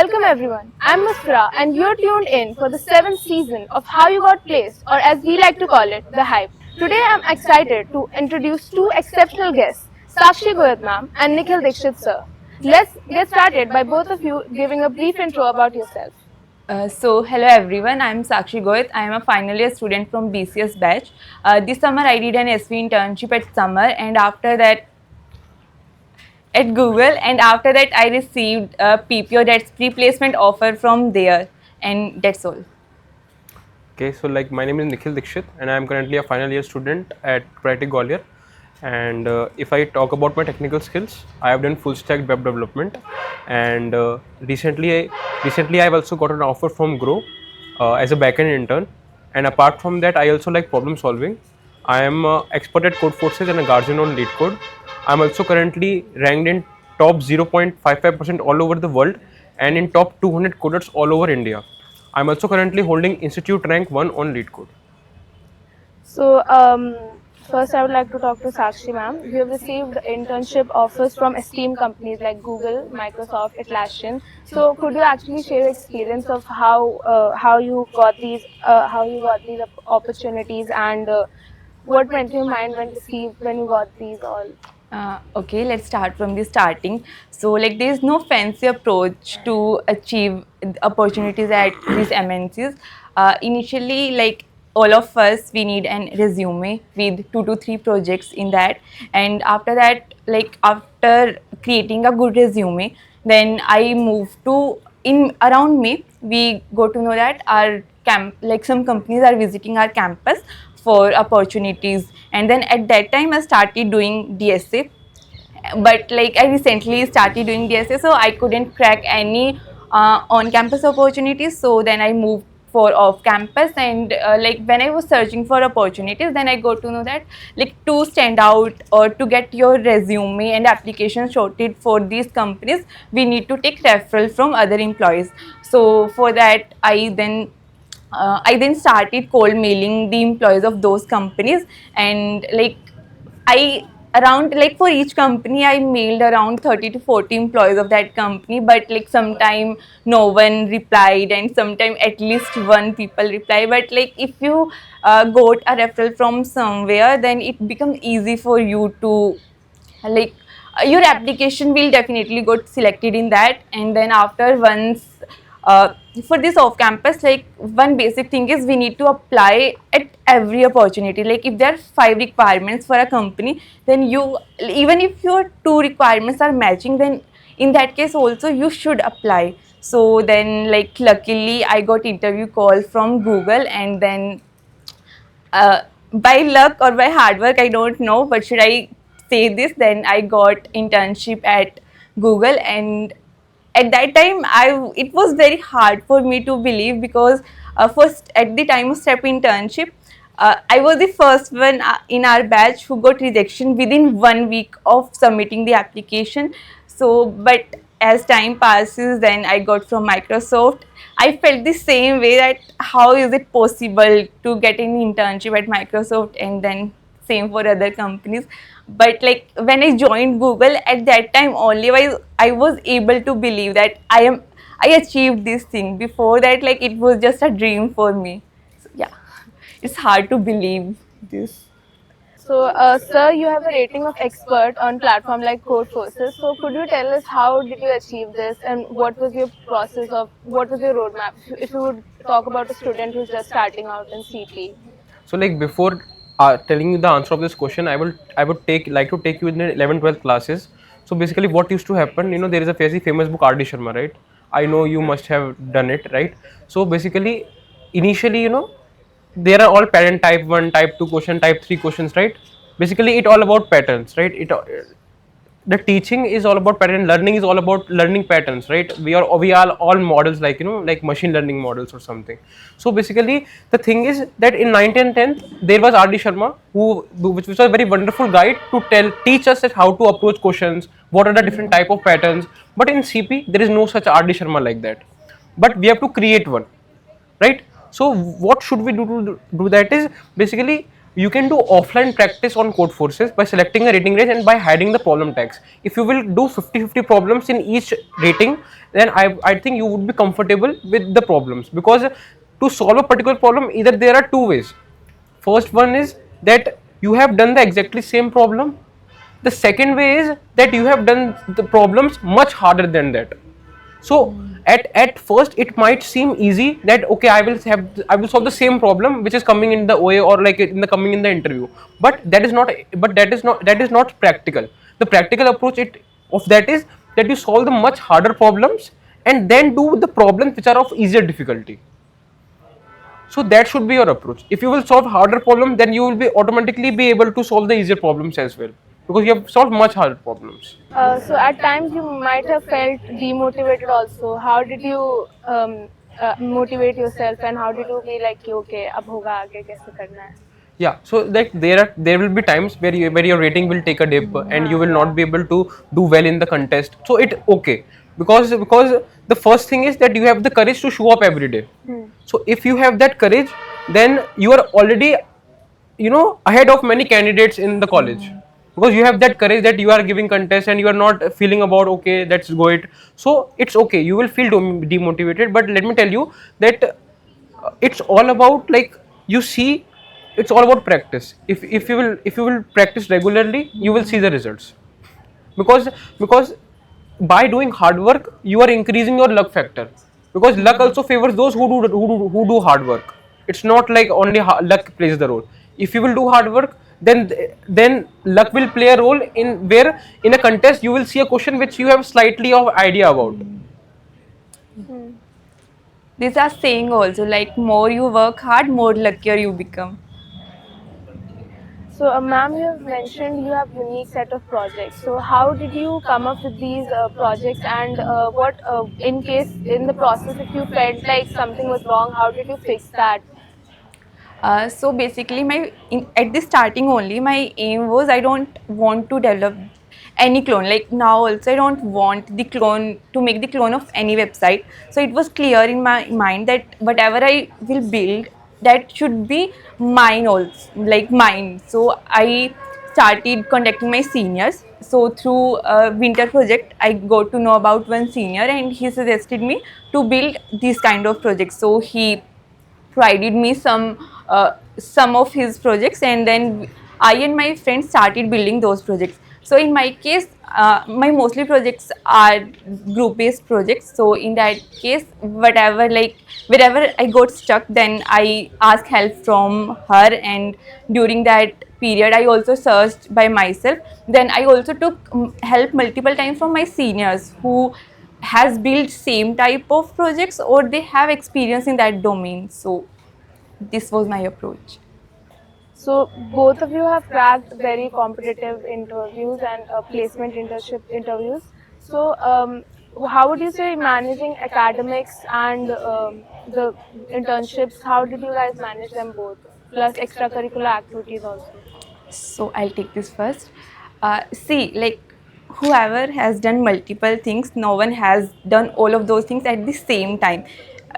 Welcome everyone. I'm Musfra and you're tuned in for the 7th season of How You Got Placed, or as we like to call it, The Hype. Today I'm excited to introduce two exceptional guests, Sakshi Goyat ma'am and Nikhil Dikshit sir. Let's get started by both of you giving a brief intro about yourself. Hello everyone. I'm Sakshi Goyat. I am a final year student from BCS batch. This summer I did an SV internship at Summer, and after that at Google, and after that I received a PPO, that's pre-placement offer from there, and that's all. Okay, so like my name is Nikhil Dikshit and I am currently a final year student at Critic Gwalior. And if I talk about my technical skills, I have done full stack web development, and recently I've also got an offer from Grow as a backend intern. And apart from that, I also like problem solving. I am expert at Code Forces and a guardian on LeetCode. I'm also currently ranked in top 0.55% all over the world and in top 200 coders all over India. I'm also currently holding Institute Rank 1 on LeetCode. So, first I would like to talk to Sakshi ma'am. You have received internship offers from esteemed companies like Google, Microsoft, Atlassian. So, could you actually share your experience of how you got these opportunities and what went through your mind when you got these all? Okay, let's start from the starting. So, like, there is no fancy approach to achieve opportunities at these MNCs. Initially, like, all of us, we need an resume with 2 to 3 projects in that, and after that, like, after creating a good resume, then I move to, in around May, we go to know that our like some companies are visiting our campus for opportunities, and then at that time I started doing DSA. But like I recently started doing DSA, so I couldn't crack any on-campus opportunities. So then I moved for off-campus, and like when I was searching for opportunities, then I got to know that like to stand out or to get your resume and application sorted for these companies, we need to take referral from other employees. So for that, I then started cold mailing the employees of those companies, and like I around like for each company I mailed around 30 to 40 employees of that company, but like sometime no one replied and sometime at least one people reply. But like if you got a referral from somewhere, then it becomes easy for you to like your application will definitely got selected in that. And then after once uh, for this off campus, like one basic thing is we need to apply at every opportunity. Like if there are 5 requirements for a company, then you, even if your 2 requirements are matching, then in that case also you should apply. So then like luckily I got interview call from Google, and then uh, by luck or by hard work, I don't know, but should I say this? Then I got internship at Google, and at that time, it was very hard for me to believe because first at the time of step internship, I was the first one in our batch who got rejection within 1 week of submitting the application. So, but as time passes, then I got from Microsoft. I felt the same way, that how is it possible to get an internship at Microsoft, and then same for other companies. But like when I joined Google, at that time only I was able to believe that I achieved this thing. Before that, like it was just a dream for me. So, yeah, it's hard to believe this. So, sir, you have a rating of expert on platform like Codeforces. So, could you tell us how did you achieve this, and what was your roadmap? If you would talk about a student who's just starting out in CP. So like before telling you the answer of this question, I would take you in the 11th 12th classes. So basically what used to happen, there is a very famous book R.D. Sharma, right? I know you must have done it, right? So basically initially, there are all pattern type 1, type 2 question, type 3 questions, right? Basically it all about patterns, right? The teaching is all about pattern, learning is all about learning patterns, right? We are all models, like like machine learning models or something. So basically the thing is that in 9th and 10th there was R.D. Sharma, which was a very wonderful guide to teach us that how to approach questions, what are the different type of patterns. But in CP there is no such R.D. Sharma like that, but we have to create one, right? So what should we do to do that is basically you can do offline practice on code forces by selecting a rating range and by hiding the problem tags. If you will do 50-50 problems in each rating, then I think you would be comfortable with the problems, because to solve a particular problem, either there are two ways. First one is that you have done the exactly same problem. The second way is that you have done the problems much harder than that. So at first it might seem easy that okay, I will solve the same problem which is coming in the OA or like in the coming in the interview, but that is not practical. The practical approach of that is that you solve the much harder problems and then do the problems which are of easier difficulty. So that should be your approach. If you will solve harder problems, then you will be automatically be able to solve the easier problems as well, because you have solved much harder problems. So at times you might have felt demotivated also. How did you motivate yourself, and how did you be like कि okay अब होगा आगे कैसे करना है? Yeah, so like there will be times where your rating will take a dip and you will not be able to do well in the contest. So it okay, because the first thing is that you have the courage to show up every day. So if you have that courage, then you are already ahead of many candidates in the college, because you have that courage that you are giving contest and you are not feeling about okay, let's go it. So it's okay, you will feel demotivated, but let me tell you that it's all about like you see, it's all about practice. If you will practice regularly, you will see the results, because by doing hard work you are increasing your luck factor, because luck also favors those who do hard work. It's not like only luck plays the role. If you will do hard work, then luck will play a role in where in a contest you will see a question which you have slightly of idea about. These are saying also like more you work hard, more luckier you become. So, ma'am, you have mentioned you have unique set of projects. So, how did you come up with these projects, and what, in case in the process, if you felt like something was wrong, how did you fix that? So basically, at the starting only, my aim was I don't want to develop any clone. Like now also, I don't want the clone to make the clone of any website. So it was clear in my mind that whatever I will build, that should be mine also, like mine. So I started contacting my seniors. So through a winter project, I got to know about one senior, and he suggested me to build these kind of projects. So he provided me some of his projects, and then I and my friends started building those projects. So in my case, my mostly projects are group based projects. So in that case, whatever, like wherever I got stuck, then I asked help from her, and during that period I also searched by myself. Then I also took help multiple times from my seniors who has built same type of projects or they have experience in that domain. So this was my approach. So, both of you have cracked very competitive interviews and placement internship interviews. So, how would you say managing academics and the internships? How did you guys manage them both, plus extracurricular activities also? So I'll take this first. See, like whoever has done multiple things, no one has done all of those things at the same time.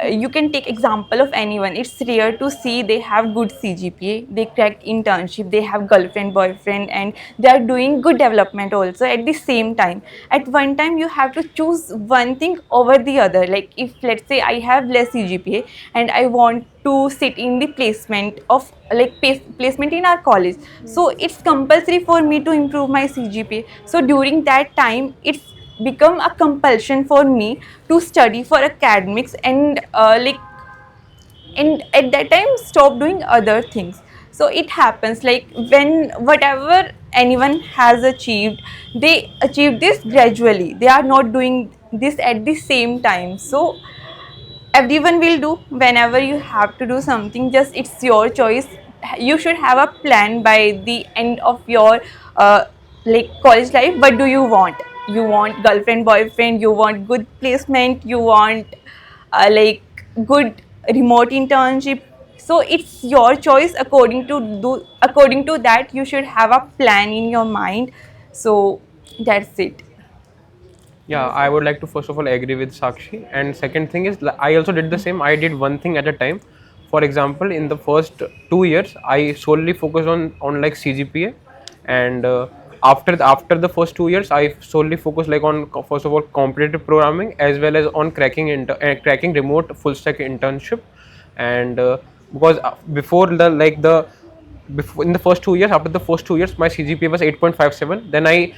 You can take example of anyone. It's rare to see they have good CGPA, they cracked internship, they have girlfriend, boyfriend, and they are doing good development also at the same time. At one time, you have to choose one thing over the other. Like if let's say I have less CGPA and I want to sit in the placement of like placement in our college, so it's compulsory for me to improve my CGPA. So during that time, it's become a compulsion for me to study for academics, and and at that time stop doing other things. So it happens like when whatever anyone has achieved, they achieve this gradually, they are not doing this at the same time. So everyone will do. Whenever you have to do something, just it's your choice. You should have a plan by the end of your like college life. What do you want? You want girlfriend, boyfriend, you want good placement, you want like good remote internship. So it's your choice. According to that, you should have a plan in your mind. So that's it. Yeah, I would like to first of all agree with Sakshi. And second thing is, I also did the same. I did one thing at a time. For example, in the first 2 years, I solely focused on like CGPA, and after the first 2 years, I solely focused like on first of all competitive programming as well as on cracking remote full stack internship, and because before the before in the first 2 years, after the first 2 years, my CGPA was 8.57. Then I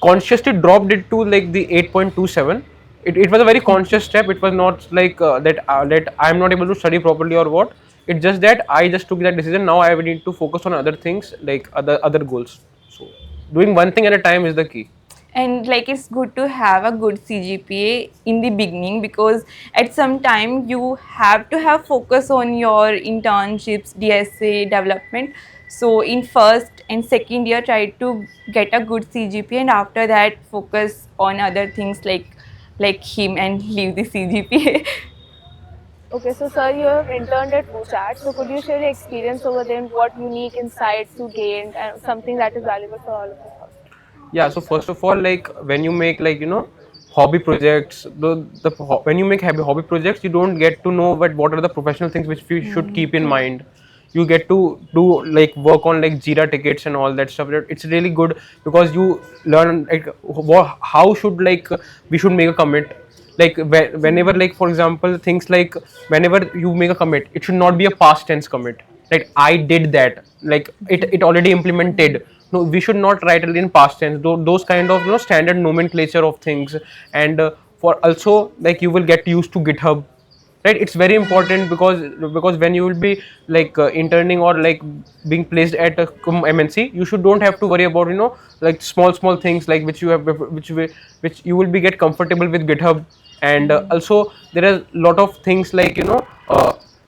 consciously dropped it to like the 8.27. It was a very conscious step. It was not like that I'm not able to study properly or what. It's just that I just took that decision. Now I need to focus on other things, like other goals. So doing one thing at a time is the key. And like it's good to have a good CGPA in the beginning, because at some time you have to have focus on your internships, DSA development. So in first and second year, try to get a good CGPA, and after that focus on other things like him and leave the CGPA. Okay, so sir, you have interned at WooChat. So could you share your experience over there and what unique insights you gained and something that is valuable for all of us? Yeah, so first of all, like when you make like hobby projects, when you make hobby projects, you don't get to know what are the professional things which you should keep in mind. You get to do like work on like Jira tickets and all that stuff. It's really good because you learn like how should like we should make a commit. Like whenever, like for example, things like whenever you make a commit, it should not be a past tense commit. Like I did that, like it already implemented. No, we should not write it in past tense. Those kind of standard nomenclature of things. And for also, like you will get used to GitHub, right? It's very important because when you will be like interning or like being placed at a MNC, you should don't have to worry about like small things like which you have which you will be get comfortable with GitHub. And also there are a lot of things like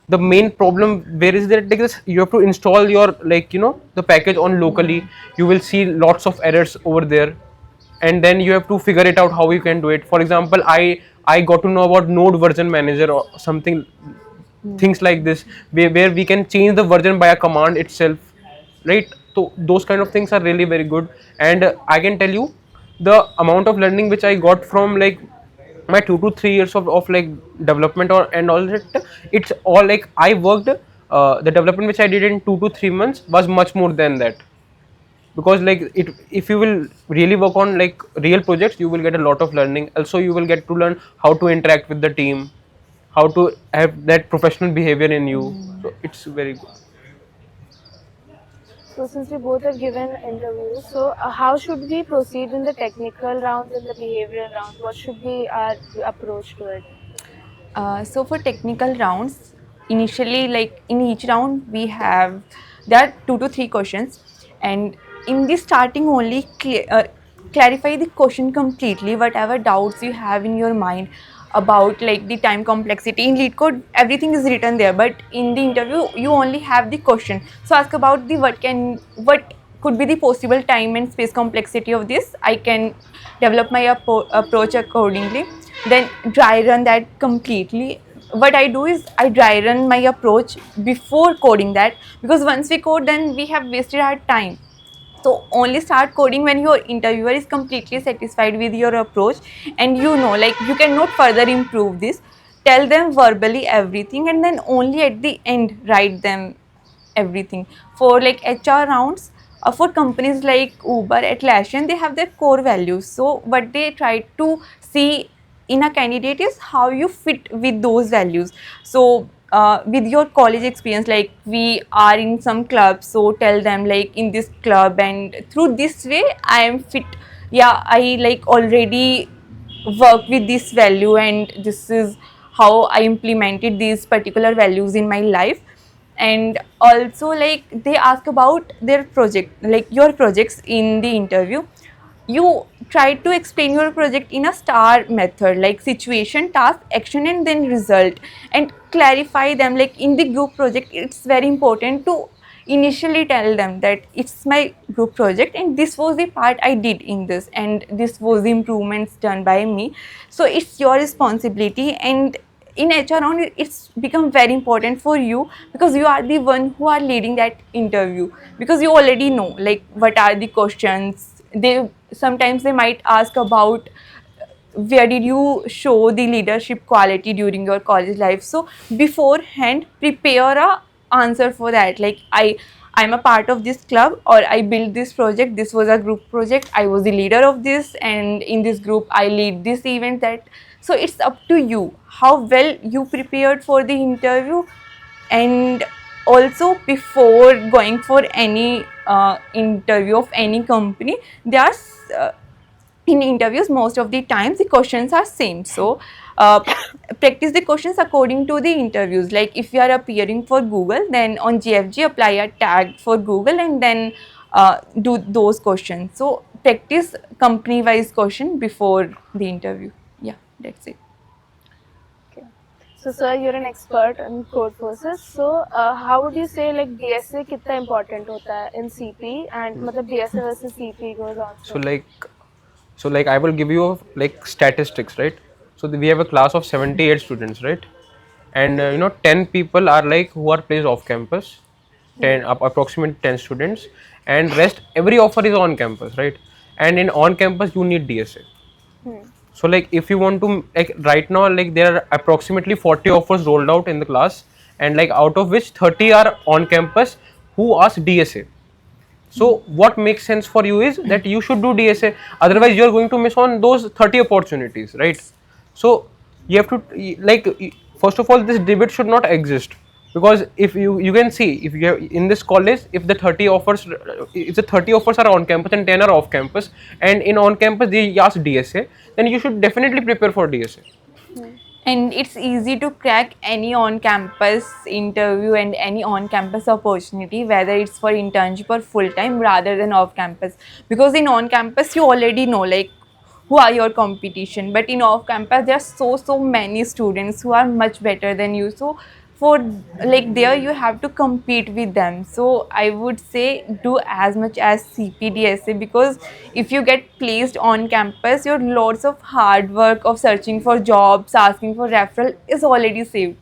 the main problem where is that like this, you have to install your like the package on locally. You will see lots of errors over there, and then you have to figure it out how you can do it. For example, I got to know about Node version manager or something, things like this, where we can change the version by a command itself, right? So those kind of things are really very good. And I can tell you the amount of learning which I got from like my 2 to 3 years of like development or and all that. It's all like I worked the development which I did in 2 to 3 months was much more than that, because like it if you will really work on like real projects, you will get a lot of learning. Also you will get to learn how to interact with the team, how to have that professional behavior in you. So it's very good. So since we both have given interviews, so how should we proceed in the technical rounds and the behavioral rounds? What should be our approach to it? So for technical rounds, initially, like in each round, there are 2 to 3 questions, and in the starting only clarify the question completely. Whatever doubts you have in your mind about like the time complexity in lead code, everything is written there. But in the interview, you only have the question. So ask about the what could be the possible time and space complexity of this. I can develop my approach accordingly. Then dry run that completely. What I do is I dry run my approach before coding that, because once we code, then we have wasted our time. So only start coding when your interviewer is completely satisfied with your approach, and like you cannot further improve this. Tell them verbally everything, and then only at the end write them everything. For like HR rounds, for companies like Uber, Atlassian, they have their core values. So what they try to see in a candidate is how you fit with those values. So with your college experience, like we are in some clubs, so tell them like in this club and through this way I am fit. Yeah, I like already work with this value, and this is how I implemented these particular values in my life. And also like they ask about their project, like your projects in the interview. You try to explain your project in a star method, like situation, task, action, and then result, and clarify them. Like in the group project, it's very important to initially tell them that it's my group project and this was the part I did in this, and this was the improvements done by me. So it's your responsibility. And in HR round, it's become very important for you, because you are the one who are leading that interview, because you already know like what are the questions. They sometimes they might ask about where did you show the leadership quality during your college life? So beforehand prepare a answer for that, like I'm a part of this club, or I built this project, this was a group project, I was the leader of this, and in this group I lead this event, that. So it's up to you how well you prepared for the interview. And also before going for any interview of any company, there's in interviews most of the times the questions are same. So uh, practice the questions according to the interviews. Like if you are appearing for Google, then on GFG apply a tag for Google and then do those questions. So practice company wise question before the interview. Yeah, that's it. So, sir, you're an expert in code forces. So, how would you say like DSA कितना important होता है in CP and मतलब DSA versus CP goes on? So I will give you like statistics, right? So we have a class of 78 students, right? And 10 people are like who are placed off campus, 10 approximately 10 students, and rest every offer is on campus, right? And in on campus you need DSA. So like if you want to, like right now, like there are approximately 40 offers rolled out in the class, and like out of which 30 are on campus who ask DSA. So what makes sense for you is that you should do DSA, otherwise you are going to miss on those 30 opportunities, right? So you have to, like, first of all, this debate should not exist, because if you can see, if you have in this college, if the 30 offers, if the 30 offers are on campus and 10 are off campus, and in on campus they ask DSA, then you should definitely prepare for DSA. And it's easy to crack any on-campus interview and any on-campus opportunity, whether it's for internship or full-time rather than off-campus. Because in on-campus, you already know like who are your competition. But in off-campus, there are so many students who are much better than you. So for like there you have to compete with them. So I would say do as much as CPDSA, because if you get placed on campus, your lots of hard work of searching for jobs, asking for referral is already saved.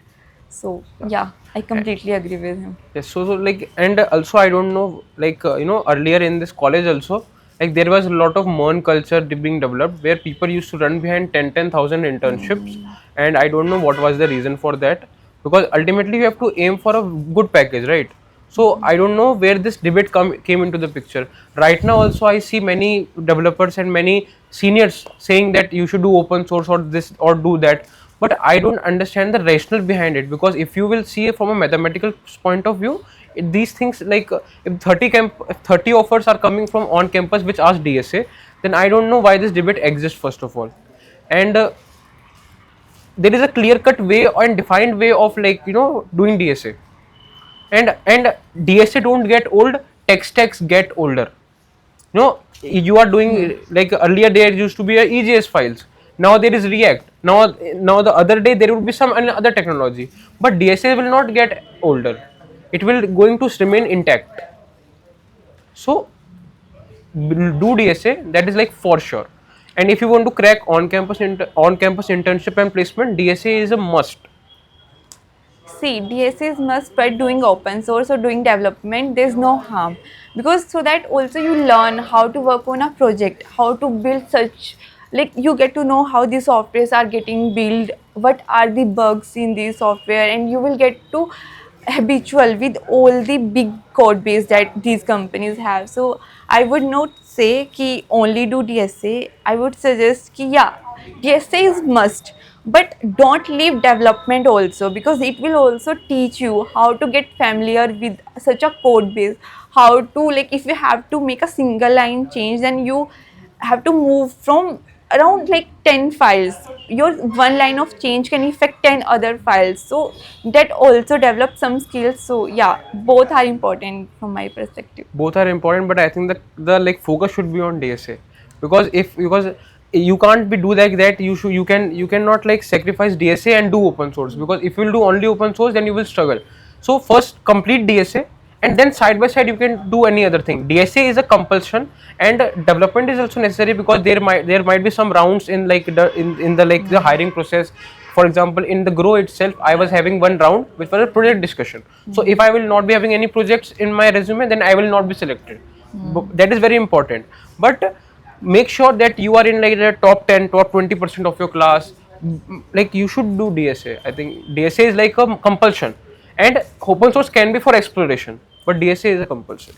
So yeah, I completely agree with him. Yes, so like, and also I don't know, like earlier in this college also, like there was a lot of MERN culture being developed, where people used to run behind 10,000 internships, and I don't know what was the reason for that, because ultimately you have to aim for a good package, right? So I don't know where this debate came into the picture. Right now also I see many developers and many seniors saying that you should do open source or this or do that, but I don't understand the rationale behind it, because if you will see it from a mathematical point of view, these things, like if 30 offers are coming from on campus which ask DSA, then I don't know why this debate exists, first of all. And there is a clear cut way and defined way of, like, doing DSA, and DSA don't get old, tech stacks get older. You are doing, like earlier there used to be a EJS files, now there is React, now the other day there will be some other technology, but DSA will not get older, it will going to remain intact. So do DSA, that is like for sure. And if you want to crack on campus internship and placement, DSA is a must. See, DSA is must, but doing open source or doing development, there's no harm, because so that also you learn how to work on a project, how to build such, like you get to know how these softwares are getting built, what are the bugs in the software, and you will get to habitual with all the big code base that these companies have. So I would not say ki only do DSA. I would suggest ki yeah, DSA is must, but don't leave development also, because it will also teach you how to get familiar with such a code base, how to, like if you have to make a single line change, then you have to move from around like 10 files. Your one line of change can affect 10 other files, so that also develops some skills. So yeah, both are important from my perspective. Both are important, but I think that the like focus should be on DSA, because you can't be do like that. You cannot like sacrifice DSA and do open source, because if you will do only open source, then you will struggle. So first complete DSA, and then side by side you can do any other thing. DSA is a compulsion, and development is also necessary, because there might be some rounds in like the hiring process. For example, in the Grow itself, I was having one round which was a project discussion. So if I will not be having any projects in my resume, then I will not be selected. That is very important. But make sure that you are in like the top 10, top 20% of your class. Like you should do DSA. I think DSA is like a compulsion, and open source can be for exploration, but DSA is a compulsion.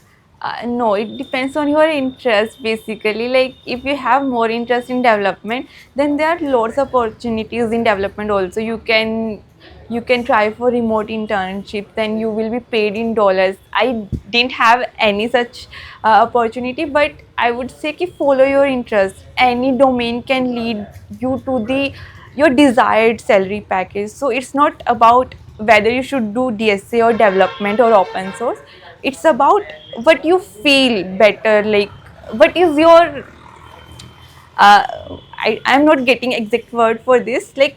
No, it depends on your interest basically. Like if you have more interest in development, then there are lots of opportunities in development also. You can try for remote internships, then you will be paid in dollars. I didn't have any such opportunity, but I would say ki follow your interest. Any domain can lead you to the your desired salary package. So it's not about whether you should do DSA or development or open source. It's about what you feel better, like what is your I'm not getting exact word for this, like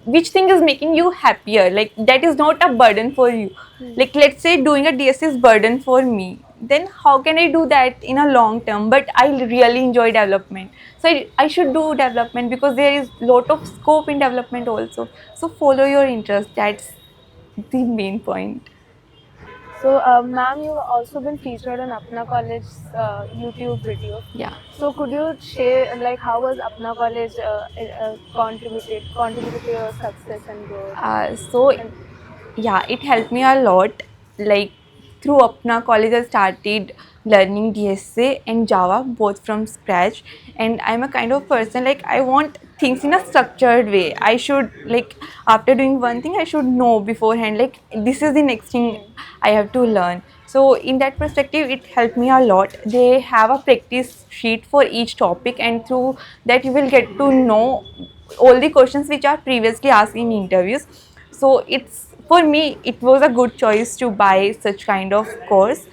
which thing is making you happier, like that is not a burden for you. Like let's say doing a DSA is burden for me, then how can I do that in a long term? But I really enjoy development, so I should do development because there is lot of scope in development also. So follow your interest, that's the main point. So, ma'am, you've also been featured on Apna College's YouTube videos. Yeah. So, could you share like how was Apna College contributed to your success and growth? So yeah, it helped me a lot. Like through Apna College, I started learning DSA and Java both from scratch. And I'm a kind of person like I want things in a structured way. I should like after doing one thing, I should know beforehand like this is the next thing I have to learn. So in that perspective, it helped me a lot. They have a practice sheet for each topic, and through that you will get to know all the questions which are previously asked in interviews. So it's for me it was a good choice to buy such kind of course.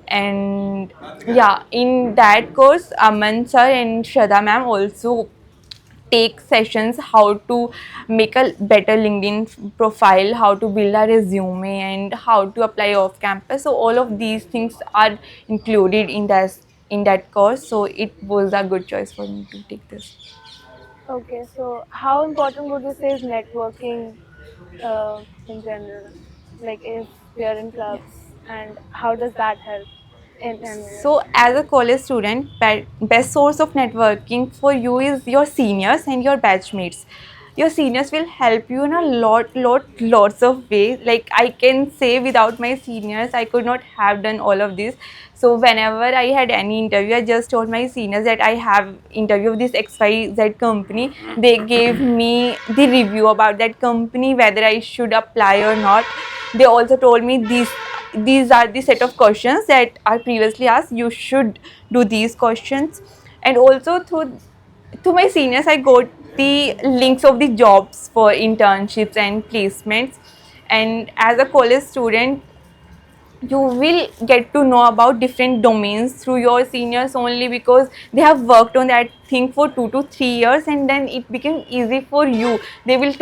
And yeah, in that course Aman sir and Shraddha ma'am also take sessions how to make a better LinkedIn profile, how to build a resume, and how to apply off campus. So all of these things are included in that course. So it was a good choice for me to take this. Okay, so how important would you say is networking in general? Like if we are in clubs, and how does that help in MBA? So, as a college student, best source of networking for you is your seniors and your batchmates. Your seniors will help you in a lots of ways. Like I can say, without my seniors, I could not have done all of this. So whenever I had any interview, I just told my seniors that I have interview with this XYZ company. They gave me the review about that company, whether I should apply or not. They also told me these are the set of questions that are previously asked, you should do these questions. And also through my seniors I got the links of the jobs for internships and placements. And as a college student, you will get to know about different domains through your seniors only, because they have worked on that thing for 2 to 3 years, and then it became easy for you. They will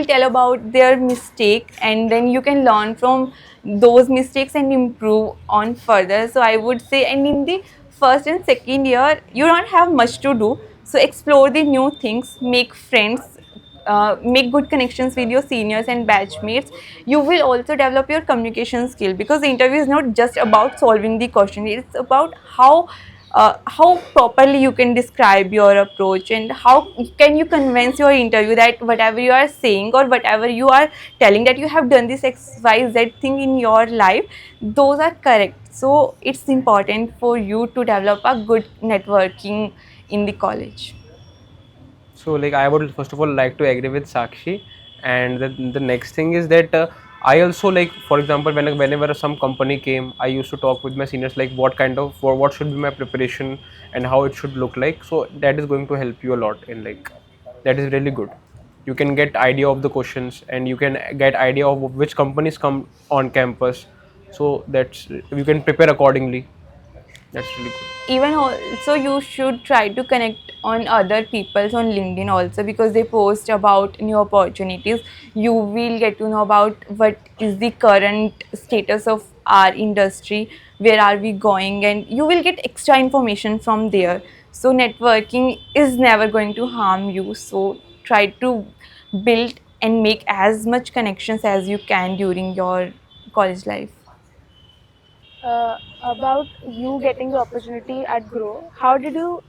tell about their mistake, and then you can learn from those mistakes and improve on further. So I would say, and in the first and second year you don't have much to do, so explore the new things, make friends, make good connections with your seniors and batchmates. You will also develop your communication skill, because the interview is not just about solving the question, it's about how properly you can describe your approach, and how can you convince your interview that whatever you are saying or whatever you are telling, that you have done this XYZ thing in your life, those are correct. So it's important for you to develop a good networking in the college. So like I would first of all like to agree with Sakshi, and the next thing is that I also like, for example, whenever some company came, I used to talk with my seniors like what kind of, for what should be my preparation and how it should look like. So that is going to help you a lot in like, that is really good. You can get idea of the questions, and you can get idea of which companies come on campus. So that's, you can prepare accordingly. That's really good. Even also you should try to connect on other people's on LinkedIn also, because they post about new opportunities. You will get to know about what is the current status of our industry, where are we going, and you will get extra information from there. So networking is never going to harm you, so try to build and make as much connections as you can during your college life. About you getting the opportunity at Grow. How did you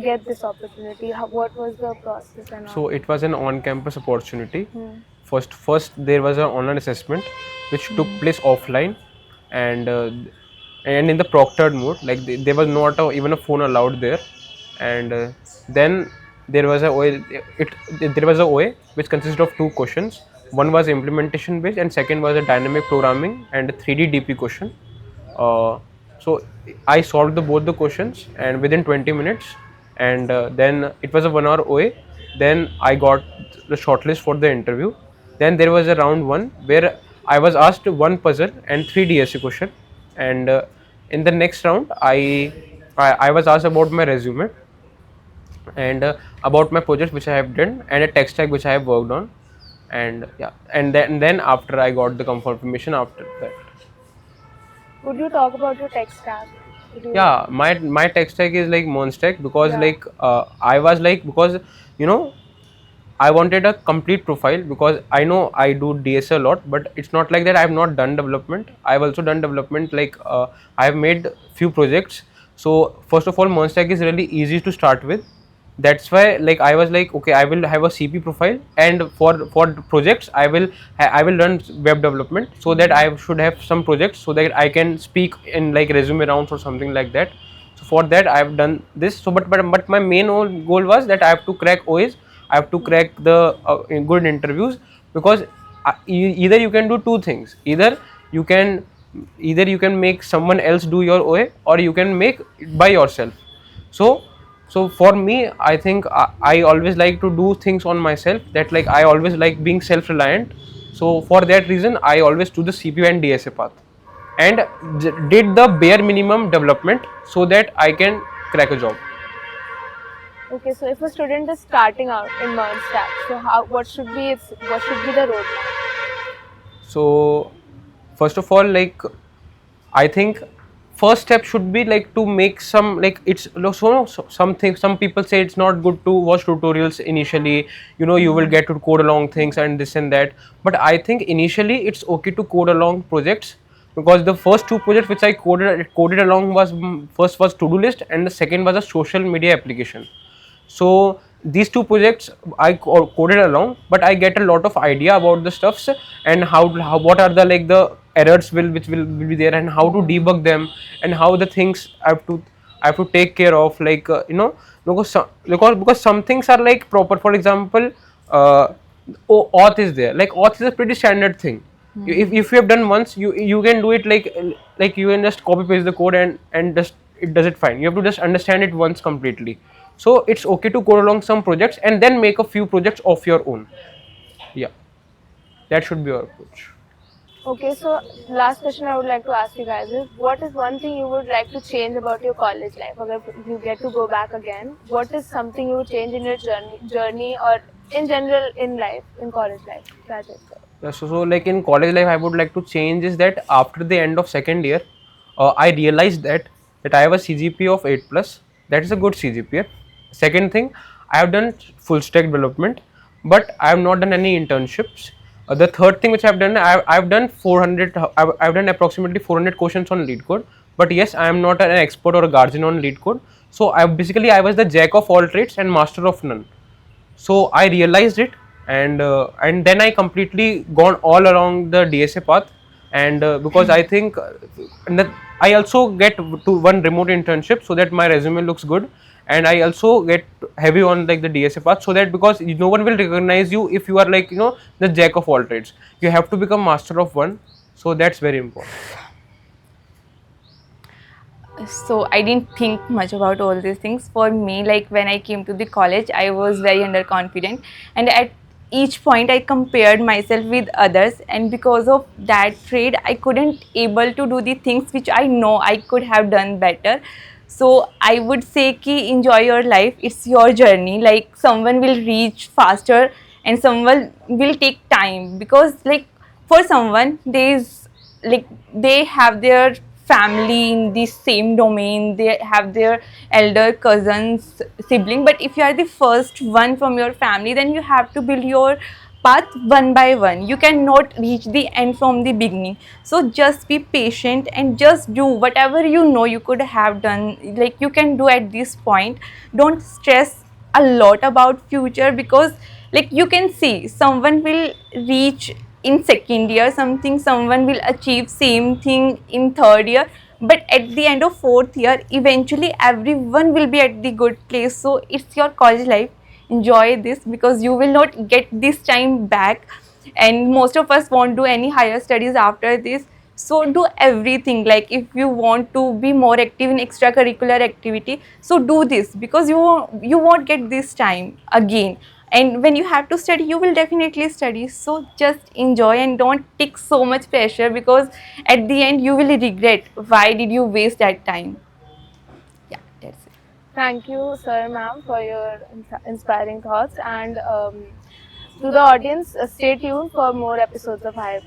get this opportunity? What was the process and all? So it was an on-campus opportunity. Hmm. First there was an online assessment which took place offline, and in the proctored mode, like there was not even a phone allowed there. And then there was a OA, there was a OA which consisted of two questions. One was implementation based, and second was a dynamic programming and a 3D DP question. So I solved both the questions and within 20 minutes, and then it was a 1 hour OA. Then I got the shortlist for the interview. Then there was a round one where I was asked one puzzle and three DSC question, and in the next round I was asked about my resume and about my projects which I have done and a tech stack which I have worked on, and yeah, and then after I got the confirmation after that. Would you talk about your tech stack? Yeah, my tech stack is like Monstack, because Yeah. like I was like, because you know I wanted a complete profile, because I know I do DS a lot, but it's not like that I have not done development. I've also done development, like I have made few projects. So first of all, Monstack is really easy to start with. That's why like I was like, okay, I will have a CP profile, and for projects I will learn web development, so that I should have some projects so that I can speak in like resume rounds or something like that. So for that I have done this. So but my main goal was that I have to crack OAs, I have to crack the good interviews, because either you can do two things. Either you can make someone else do your OA, or you can make it by yourself. So for me, I think I always like to do things on myself. That like I always like being self-reliant. So for that reason, I always do the CPU and DSA path, and did the bare minimum development so that I can crack a job. Okay, so if a student is starting out in Merge Stack, so what should be the roadmap? So first of all, like I think first step should be like to make some, like it's something, some people say it's not good to watch tutorials initially, you will get to code along things and this and that, but I think initially it's okay to code along projects, because the first two projects which I coded along was, first was to-do list and the second was a social media application. So these two projects I coded along, but I get a lot of idea about the stuffs, and how what are the like the errors which will be there, and how to debug them, and how the things I have to take care of, like because some things are like proper. For example, auth is there. Like auth is a pretty standard thing. If you have done once, you can do it, like you can just copy paste the code and just it does it fine. You have to just understand it once completely. So it's okay to go along some projects and then make a few projects of your own. Yeah, that should be your approach. Okay, so last question I would like to ask you guys is, what is one thing you would like to change about your college life? Or if you get to go back again, what is something you would change in your journey or in general in life, in college life? That's it. Yeah, so like in college life, I would like to change is that after the end of second year, I realized that I have a CGPA of 8 plus. That is a good CGPA. Second thing, I have done full stack development, but I have not done any internships. The third thing which I have done, I've done 400. I've done approximately 400 questions on lead code. But yes, I am not an expert or a guardian on lead code. So I was the jack of all trades and master of none. So I realized it, and then I completely gone all along the DSA path, and because I think and that I also get to one remote internship so that my resume looks good, and I also get heavy on like the DSA path, so that because no one will recognize you if you are like the jack of all trades. You have to become master of one, so that's very important. So I didn't think much about all these things. For me, like when I came to the college, I was very underconfident, and at each point I compared myself with others, and because of that trait I couldn't able to do the things which I know I could have done better. So I would say ki enjoy your life, it's your journey. Like someone will reach faster and someone will take time, because like for someone there is like they have their family in the same domain, they have their elder cousins, sibling, but if you are the first one from your family, then you have to build your path one by one. You cannot reach the end from the beginning. So just be patient and just do whatever you know you could have done, like you can do at this point. Don't stress a lot about future, because like you can see someone will reach in second year something, someone will achieve same thing in third year, but at the end of fourth year eventually everyone will be at the good place. So it's your college life, enjoy this, because you will not get this time back, and most of us won't do any higher studies after this. So do everything, like if you want to be more active in extracurricular activity, so do this, because you won't get this time again, and when you have to study you will definitely study. So just enjoy and don't take so much pressure, because at the end you will regret why did you waste that time. Yeah, that's it. Thank you, sir, ma'am, for your inspiring thoughts. And to the audience, stay tuned for more episodes of Hype.